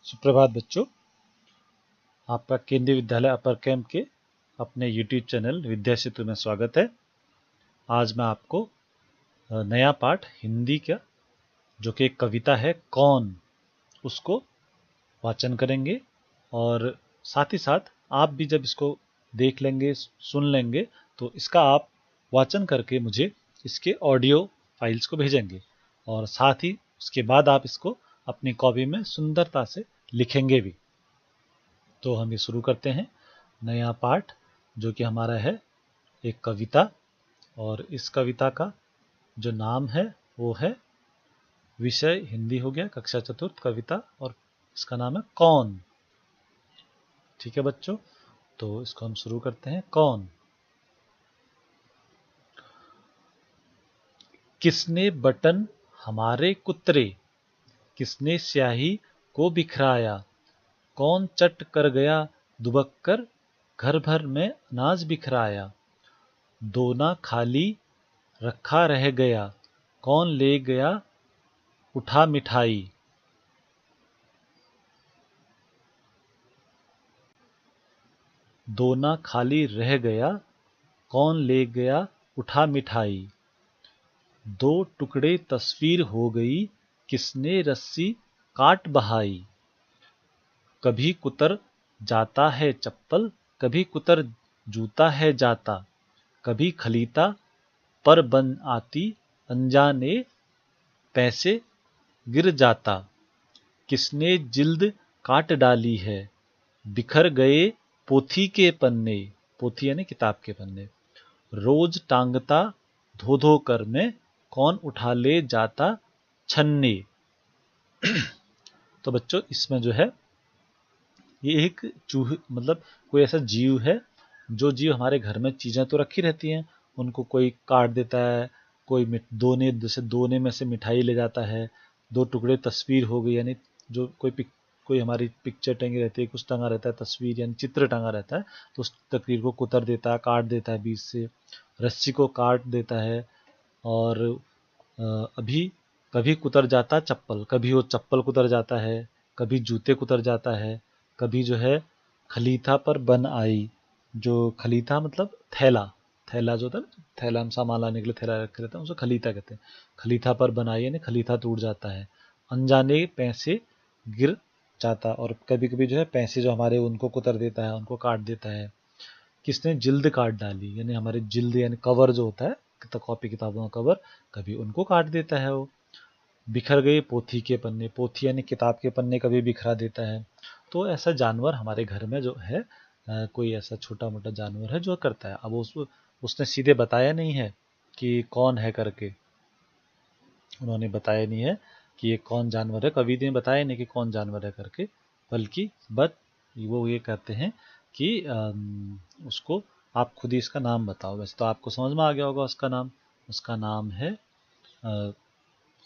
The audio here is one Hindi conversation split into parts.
सुप्रभात बच्चों, आपका केंद्रीय विद्यालय अपर कैंप के अपने YouTube चैनल विद्या सेतु में स्वागत है। आज मैं आपको नया पाठ हिंदी का जो कि एक कविता है कौन, उसको वाचन करेंगे और साथ ही साथ आप भी जब इसको देख लेंगे, सुन लेंगे तो इसका आप वाचन करके मुझे इसके ऑडियो फाइल्स को भेजेंगे और साथ ही उसके बाद आप इसको अपनी कॉपी में सुंदरता से लिखेंगे भी। तो हम ये शुरू करते हैं नया पाठ जो कि हमारा है एक कविता, और इस कविता का जो नाम है वो है, विषय हिंदी हो गया कक्षा चतुर्थ कविता, और इसका नाम है कौन। ठीक है बच्चों, तो इसको हम शुरू करते हैं। कौन। किसने बटन हमारे कुतरे, किसने स्याही को बिखराया, कौन चट कर गया दुबक कर घर भर में अनाज बिखराया, दोना खाली रखा रह गया, कौन ले गया उठा मिठाई, दोना खाली रह गया, कौन ले गया उठा मिठाई, दो टुकड़े तस्वीर हो गई, किसने रस्सी काट बहाई, कभी कुतर जाता है चप्पल, कभी कुतर जूता है जाता, कभी खलीता पर बन आती, अनजाने पैसे गिर जाता, किसने जिल्द काट डाली है, बिखर गए पोथी के पन्ने, पोथी यानी किताब के पन्ने, रोज टांगता धो धो कर में, कौन उठा ले जाता छन्ने। तो बच्चों इसमें जो है ये एक चूहे मतलब कोई ऐसा जीव है, जो जीव हमारे घर में चीज़ें तो रखी रहती हैं, उनको कोई काट देता है, कोई दोने जैसे दोने में से मिठाई ले जाता है, दो टुकड़े तस्वीर हो गई यानी जो कोई हमारी पिक्चर टंगी रहती है, कुछ टंगा रहता है तस्वीर यानी चित्र टंगा रहता है, तो उस तस्वीर को कुतर देता है, काट देता है बीच से, रस्सी को काट देता है, और अभी कभी कुतर जाता चप्पल, कभी वो चप्पल कुतर जाता है, कभी जूते कुतर जाता है, कभी जो है खलीथा पर बन आई, जो खलीथा मतलब थैला, थैला जो होता है ना, थैला हम सामान लाने के लिए थैला रखे रहते हैं उसे खलीथा कहते हैं, खलीथा पर बन आई यानी खलीथा टूट जाता है, अनजाने पैसे गिर जाता, और कभी कभी जो है पैसे जो हमारे उनको कुतर देता है, उनको काट देता है, किसने जिल्द काट डाली यानी हमारे जिल्द यानी कवर जो होता है कॉपी किताबों का कवर, कभी उनको काट देता है वो, बिखर गए पोथी के पन्ने, पोथी यानी किताब के पन्ने कभी बिखरा देता है। तो ऐसा जानवर हमारे घर में जो है कोई ऐसा छोटा मोटा जानवर है जो करता है। अब उसने सीधे बताया नहीं है कि कौन है करके, उन्होंने बताया नहीं है कि ये कौन जानवर है, कवि ने बताया नहीं कि कौन जानवर है करके, बल्कि वो ये कहते हैं कि उसको आप खुद ही इसका नाम बताओ। वैसे तो आपको समझ में आ गया होगा उसका नाम है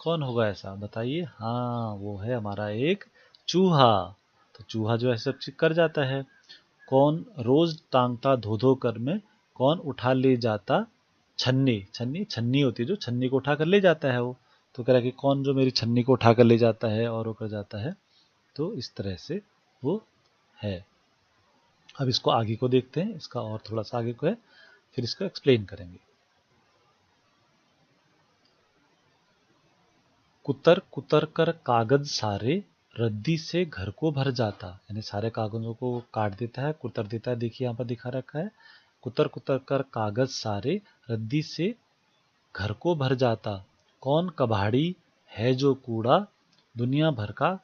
कौन होगा ऐसा बताइए। हाँ, वो है हमारा एक चूहा। तो चूहा जो है सब चीज कर जाता है। कौन रोज टांगता धो धो कर में, कौन उठा ले जाता छन्नी, छन्नी छन्नी होती है जो छन्नी को उठा कर ले जाता है वो, तो कह रहा है कि कौन जो मेरी छन्नी को उठा कर ले जाता है और वो कर जाता है। तो इस तरह से वो है। अब इसको आगे को देखते हैं, इसका और थोड़ा सा आगे को है, फिर इसको एक्सप्लेन करेंगे। कुतर कुतर कर कागज सारे, रद्दी से घर को भर जाता, यानी सारे कागजों को काट देता है, कुतर देता है। देखिए यहाँ पर दिखा रखा है, कुतर कुतर कर कागज सारे, रद्दी से घर को भर जाता, कौन कबाड़ी है जो कूड़ा, दुनिया भर का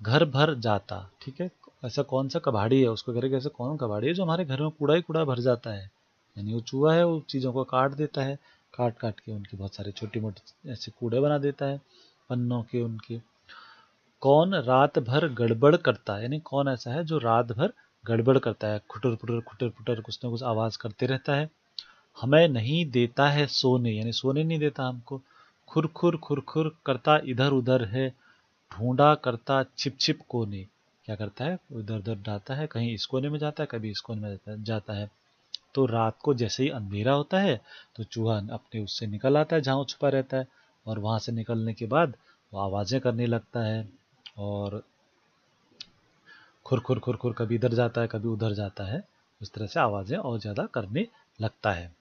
घर भर जाता। ठीक है, ऐसा कौन सा कबाड़ी है, उसको करेगा ऐसा कौन कबाड़ी है जो हमारे घर में कूड़ा ही कूड़ा भर जाता है। यानी वो चूहा है, वो चीज़ों को काट देता है, काट काट के उनके बहुत सारे छोटे मोटे ऐसे कूड़े बना देता है पन्नों के उनके। कौन रात भर गड़बड़ करता है, यानी कौन ऐसा है जो रात भर गड़बड़ करता है, खुटर पुटर कुछ ना कुछ आवाज करते रहता है। हमें नहीं देता है सोने, यानी सोने नहीं देता हमको, खुर खुर करता इधर उधर है, ढूंढा करता छिप छिप कोने। क्या करता है, इधर उधर जाता है, कहीं इस कोने में जाता है, कभी इस कोने में जाता है। तो रात को जैसे ही अंधेरा होता है तो चूहा अपने उससे निकल आता है जहाँ वो छुपा रहता है, और वहाँ से निकलने के बाद वो आवाज़ें करने लगता है, और खुर खुर खुर खुर कभी इधर जाता है कभी उधर जाता है, इस तरह से आवाज़ें और ज़्यादा करने लगता है।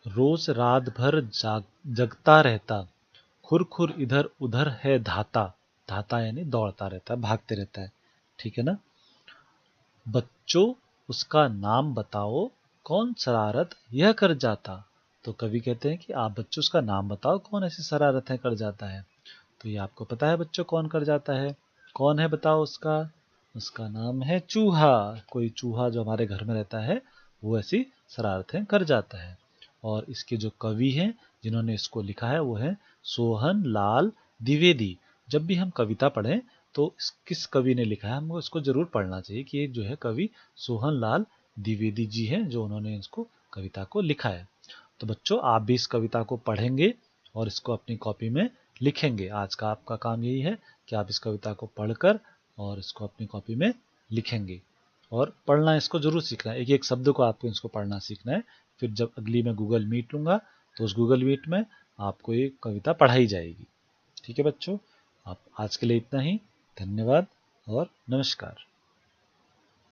रोज रात भर जगता रहता, खुर खुर इधर उधर है धाता, धाता यानी दौड़ता रहता है, भागते रहता है, ठीक है ना। बच्चों उसका नाम बताओ, कौन शरारत यह कर जाता। तो कवि कहते हैं कि आप बच्चों उसका नाम बताओ, कौन ऐसी शरारतें कर जाता है। तो ये आपको पता है बच्चों कौन कर जाता है, कौन है बताओ उसका। उसका नाम है चूहा। कोई चूहा जो हमारे घर में रहता है वो ऐसी शरारतें कर जाता है। और इसके जो कवि हैं जिन्होंने इसको लिखा है वो है सोहन लाल द्विवेदी। जब भी हम कविता पढ़ें तो किस कवि ने लिखा है हमको इसको जरूर पढ़ना चाहिए कि ये जो है कवि सोहन लाल द्विवेदी जी हैं जो उन्होंने इसको कविता को लिखा है। तो बच्चों आप भी इस कविता को पढ़ेंगे और इसको अपनी कॉपी में लिखेंगे। आज का आपका काम यही है कि आप इस कविता को पढ़कर और इसको अपनी कॉपी में लिखेंगे और पढ़ना इसको जरूर सीखना है। एक एक शब्द को आपको इसको पढ़ना सीखना है। फिर जब अगली मैं गूगल मीट लूँगा तो उस गूगल मीट में आपको ये कविता पढ़ाई जाएगी। ठीक है बच्चों, आप आज के लिए इतना ही। धन्यवाद और नमस्कार।